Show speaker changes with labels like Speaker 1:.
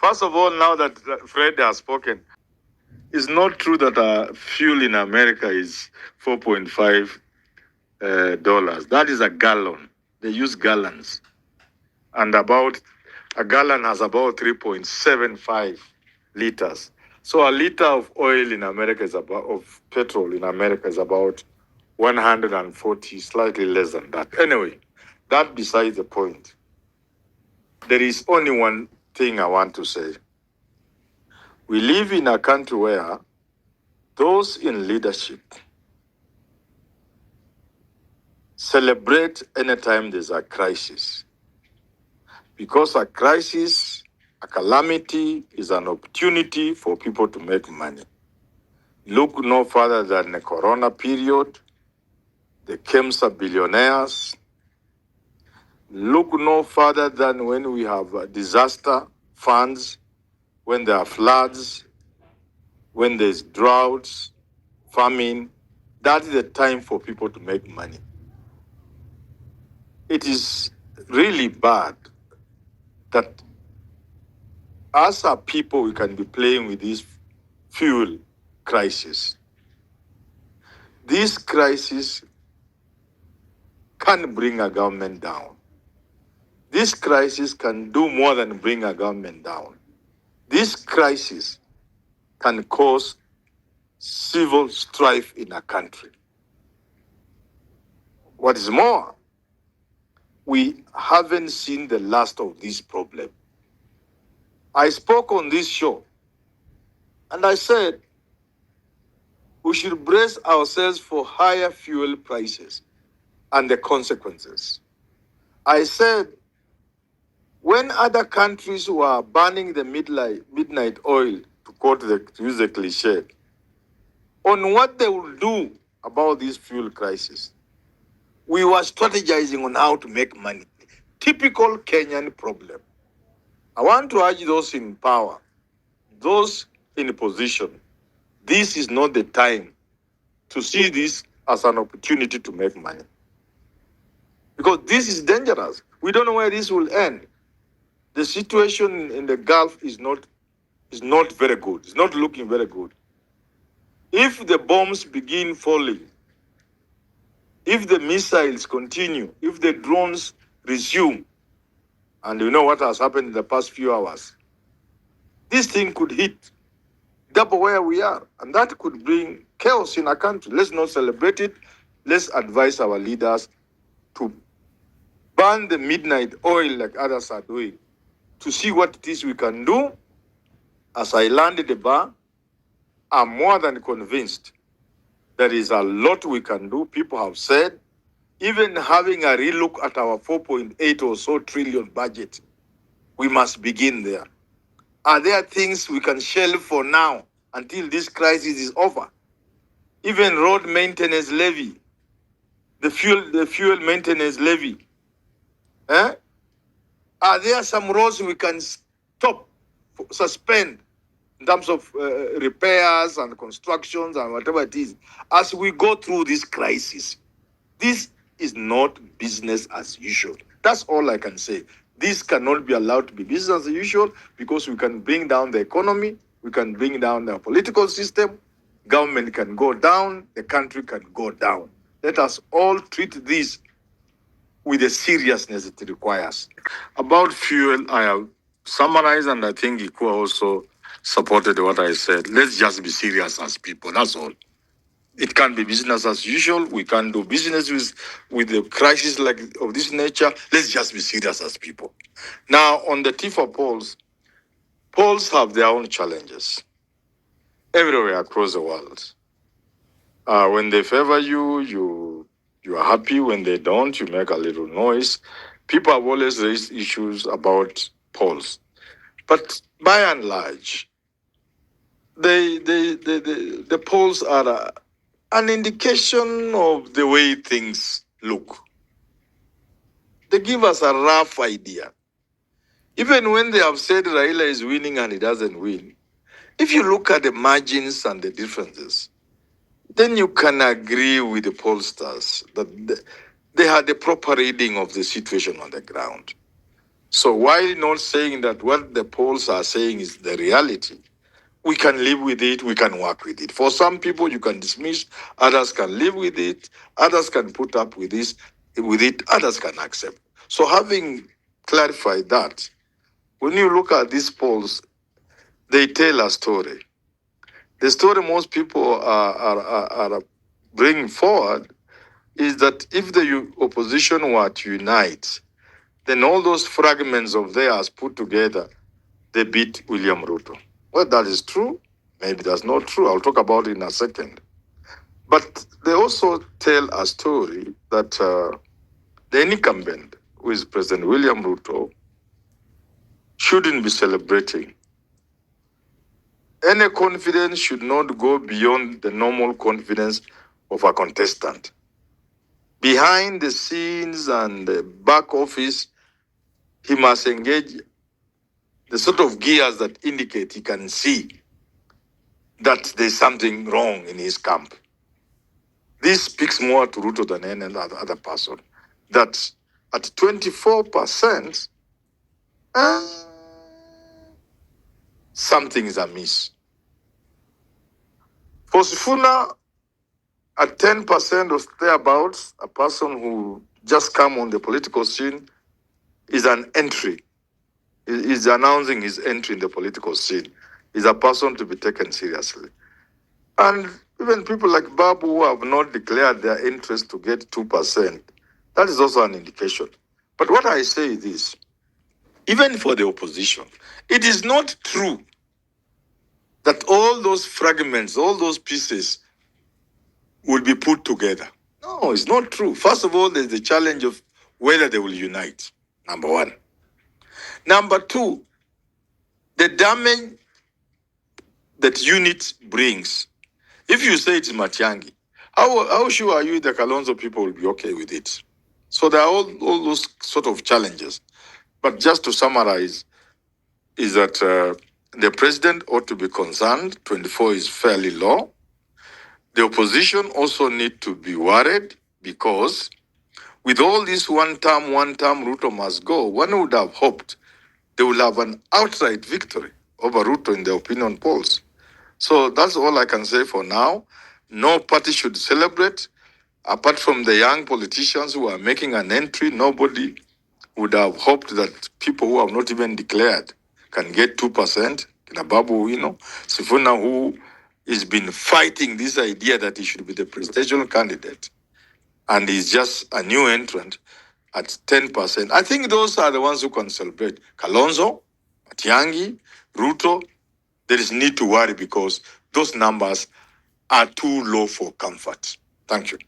Speaker 1: First of all, now that Fred has spoken, it's not true that fuel in America is $4.5. That is a gallon. They use gallons. And about a gallon has about 3.75 liters. So a liter of oil in America is about, of petrol in America is about 140, slightly less than that. Anyway, that besides the point. There is only one thing I want to say. We live in a country where those in leadership celebrate anytime there's a crisis. Because a crisis, a calamity, is an opportunity for people to make money. Look no further than the Corona period, the KEMSA billionaires. Look no further than when we have disaster funds, when there are floods, when there's droughts, famine. That is the time for people to make money. It is really bad that as a people, we can be playing with this fuel crisis. This crisis can bring a government down. This crisis can do more than bring a government down. This crisis can cause civil strife in a country. What is more, we haven't seen the last of this problem. I spoke on this show and I said we should brace ourselves for higher fuel prices and the consequences. I said when other countries were burning the midnight oil, to use the cliche, on what they will do about this fuel crisis, we were strategizing on how to make money. Typical Kenyan problem. I want to urge those in power, those in position, this is not the time to see this as an opportunity to make money. Because this is dangerous. We don't know where this will end. The situation in the Gulf is not very good. It's not looking very good. If the bombs begin falling, if the missiles continue, if the drones resume, and you know what has happened in the past few hours, this thing could hit double where we are, and that could bring chaos in our country. Let's not celebrate it. Let's advise our leaders to burn the midnight oil like others are doing, to see what it is we can do. As I landed the bar, I'm more than convinced there is a lot we can do. People have said, even having a relook at our 4.8 or so trillion budget, we must begin there. Are there things we can shelve for now until this crisis is over? Even road maintenance levy, the fuel maintenance levy. Are there some roads we can stop, suspend in terms of repairs and constructions and whatever it is as we go through this crisis? This is not business as usual. That's all I can say. This cannot be allowed to be business as usual, because we can bring down the economy, we can bring down the political system, government can go down, the country can go down. Let us all treat this with the seriousness it requires. About fuel, I have summarized, and I think Ikua also supported what I said. Let's just be serious as people, that's all. It can't be business as usual. We can't do business with a crisis like of this nature. Let's just be serious as people. Now, on the TIFA polls have their own challenges everywhere across the world. When they favor you, you are happy. When they don't, you make a little noise. People have always raised issues about polls, but by and large, the polls are an indication of the way things look. They give us a rough idea. Even when they have said Raila is winning and he doesn't win, if you look at the margins and the differences, then you can agree with the pollsters that they had a proper reading of the situation on the ground. So while not saying that what the polls are saying is the reality, we can live with it, we can work with it. For some people, you can dismiss, others can live with it, others can put up with this, with it, others can accept. So having clarified that, when you look at these polls, they tell a story. The story most people are bringing forward is that if the opposition were to unite, then all those fragments of theirs put together, they beat William Ruto. Well, that is true. Maybe that's not true. I'll talk about it in a second. But they also tell a story that the incumbent, who is President William Ruto, shouldn't be celebrating. Any confidence should not go beyond the normal confidence of a contestant. Behind the scenes and the back office, he must engage the sort of gears that indicate he can see that there's something wrong in his camp. This speaks more to Ruto than any other person. That at 24%, something is amiss. For Sifuna, at 10% or thereabouts, a person who just come on the political scene is an entry. Is announcing his entry in the political scene. Is a person to be taken seriously. And even people like Babu who have not declared their interest to get 2%, that is also an indication. But what I say is this, even for the opposition, it is not true that all those fragments, all those pieces will be put together. No, it's not true. First of all, there's the challenge of whether they will unite, number one. Number two, the damage that unit brings. If you say it's Matiangi, how sure are you the Kalonzo people will be okay with it? So there are all those sort of challenges. But just to summarize, is that the president ought to be concerned. 24 is fairly low. The opposition also need to be worried because with all this one term, Ruto must go, one would have hoped they will have an outright victory over Ruto in the opinion polls. So that's all I can say for now. No party should celebrate. Apart from the young politicians who are making an entry, nobody would have hoped that people who have not even declared can get 2%. Kinababu, Sifuna, who has been fighting this idea that he should be the presidential candidate, and he's just a new entrant at 10%. I think those are the ones who can celebrate. Kalonzo, Matiangi, Ruto, there is need to worry because those numbers are too low for comfort. Thank you.